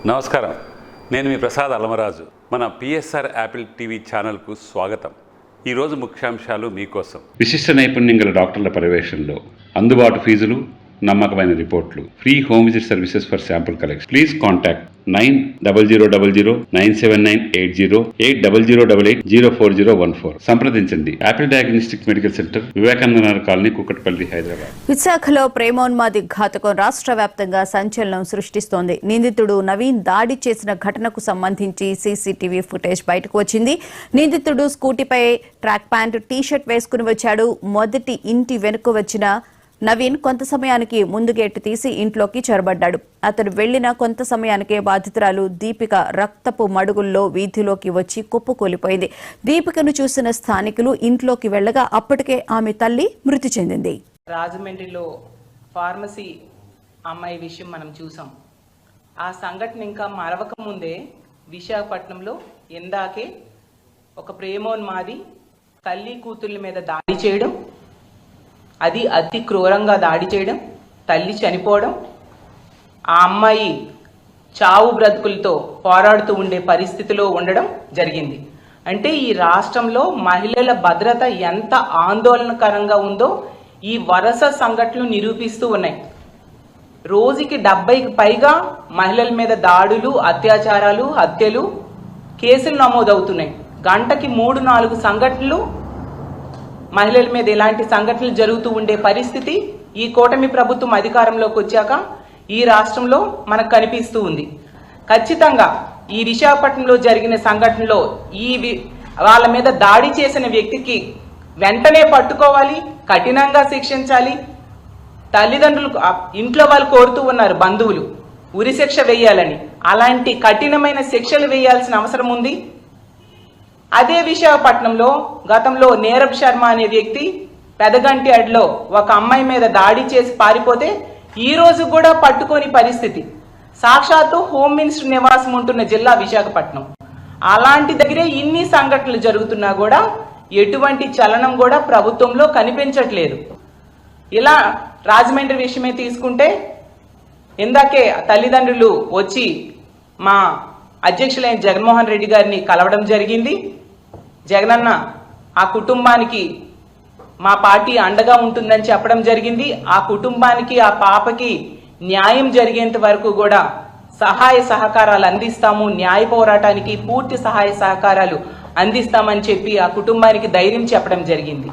నమస్కారం, నేను మీ ప్రసాద్ అలమరాజు. మన పిఎస్ఆర్ యాపిల్ టీవీ ఛానల్కు స్వాగతం. ఈరోజు ముఖ్యాంశాలు మీకోసం. విశిష్ట నైపుణ్యం గల డాక్టర్ల పర్యవేక్షణలో అందుబాటు ఫీజులు, నమ్మకమైన రిపోర్ట్లు, free home visit services for sample collection. Please contact 9000 97980 8008804014. సంప్రదించండి. Apple diagnostic medical centre, Vivekananda Nagar colony, Kukatpally, Hyderabad. విశాఖలో ప్రేమోన్మాది ఘాతకం రాష్ట్ర వ్యాప్తంగా సంచలనం సృష్టిస్తోంది. నిందితుడు నవీన్ దాడి చేసిన ఘటనకు సంబంధించి సీసీటీవీ ఫుటేజ్ బయటకు వచ్చింది. నిందితుడు స్కూటీపై ట్రాక్ ప్యాంట్, టీషర్ట్ వేసుకుని వచ్చాడు. మొదటి ఇంటి వెనుక వచ్చిన నవీన్ కొంత సమయానికి ముందు గేటు తీసి ఇంట్లోకి చొరబడ్డాడు. అతను వెళ్లిన కొంత సమయానికే బాధితురాలు దీపిక రక్తపు మడుగుల్లో వీధిలోకి వచ్చి కుప్పకూలిపోయింది. దీపికను చూసిన స్థానికులు ఇంట్లోకి వెళ్లగా అప్పటికే ఆమె తల్లి మృతి చెందింది. రాజమండ్రిలో ఫార్మసీ అమ్మాయి విషయం మనం చూసాం. ఆ సంఘటన ఇంకా మరవక ముందే విశాఖపట్నంలో ఇందాకే ఒక ప్రేమోన్మాది తల్లి కూతుళ్ళ మీద దాడి చేయడం, అది అతి క్రూరంగా దాడి చేయడం, తల్లి చనిపోవడం, ఆ అమ్మాయి చావు బ్రతుకులతో పోరాడుతూ ఉండే పరిస్థితిలో ఉండడం జరిగింది. అంటే ఈ రాష్ట్రంలో మహిళల భద్రత ఎంత ఆందోళనకరంగా ఉందో ఈ వరుస సంఘటనలు నిరూపిస్తూ ఉన్నాయి. రోజుకి 70కి పైగా మహిళల మీద దాడులు, అత్యాచారాలు, హత్యలు, కేసులు నమోదవుతున్నాయి. గంటకి 3-4 సంఘటనలు మహిళల మీద ఇలాంటి సంఘటనలు జరుగుతూ ఉండే పరిస్థితి ఈ కూటమి ప్రభుత్వం అధికారంలోకి వచ్చాక ఈ రాష్ట్రంలో మనకు కనిపిస్తూ ఉంది. ఖచ్చితంగా ఈ విశాఖపట్నంలో జరిగిన సంఘటనలో వాళ్ళ మీద దాడి చేసిన వ్యక్తికి వెంటనే పట్టుకోవాలి, కఠినంగా శిక్షించాలి. తల్లిదండ్రులు, ఇంట్లో వాళ్ళు కోరుతూ ఉన్నారు బంధువులు ఉరిశిక్ష వేయాలని. అలాంటి కఠినమైన శిక్షలు వేయాల్సిన అవసరం ఉంది. అదే విశాఖపట్నంలో గతంలో నీరబ్ శర్మ అనే వ్యక్తి పెదగంటి అడిలో ఒక అమ్మాయి మీద దాడి చేసి పారిపోతే ఈ రోజు కూడా పట్టుకోని పరిస్థితి. సాక్షాత్తు హోమ్ మినిస్టర్ నివాసం ఉంటున్న జిల్లా విశాఖపట్నం. అలాంటి దగ్గరే ఇన్ని సంఘటనలు జరుగుతున్నా కూడా ఎటువంటి చలనం కూడా ప్రభుత్వంలో కనిపించట్లేదు. ఇలా రాజమండ్రి విషయమే తీసుకుంటే ఇందాకే తల్లిదండ్రులు వచ్చి మా అధ్యక్షులైన జగన్మోహన్ రెడ్డి గారిని కలవడం జరిగింది. జగనన్న ఆ కుటుంబానికి మా పార్టీ అండగా ఉంటుందని చెప్పడం జరిగింది. ఆ కుటుంబానికి, ఆ పాపకి న్యాయం జరిగేంత వరకు కూడా సహాయ సహకారాలు అందిస్తాము, న్యాయ పోరాటానికి పూర్తి సహాయ సహకారాలు అందిస్తామని చెప్పి ఆ కుటుంబానికి ధైర్యం చెప్పడం జరిగింది.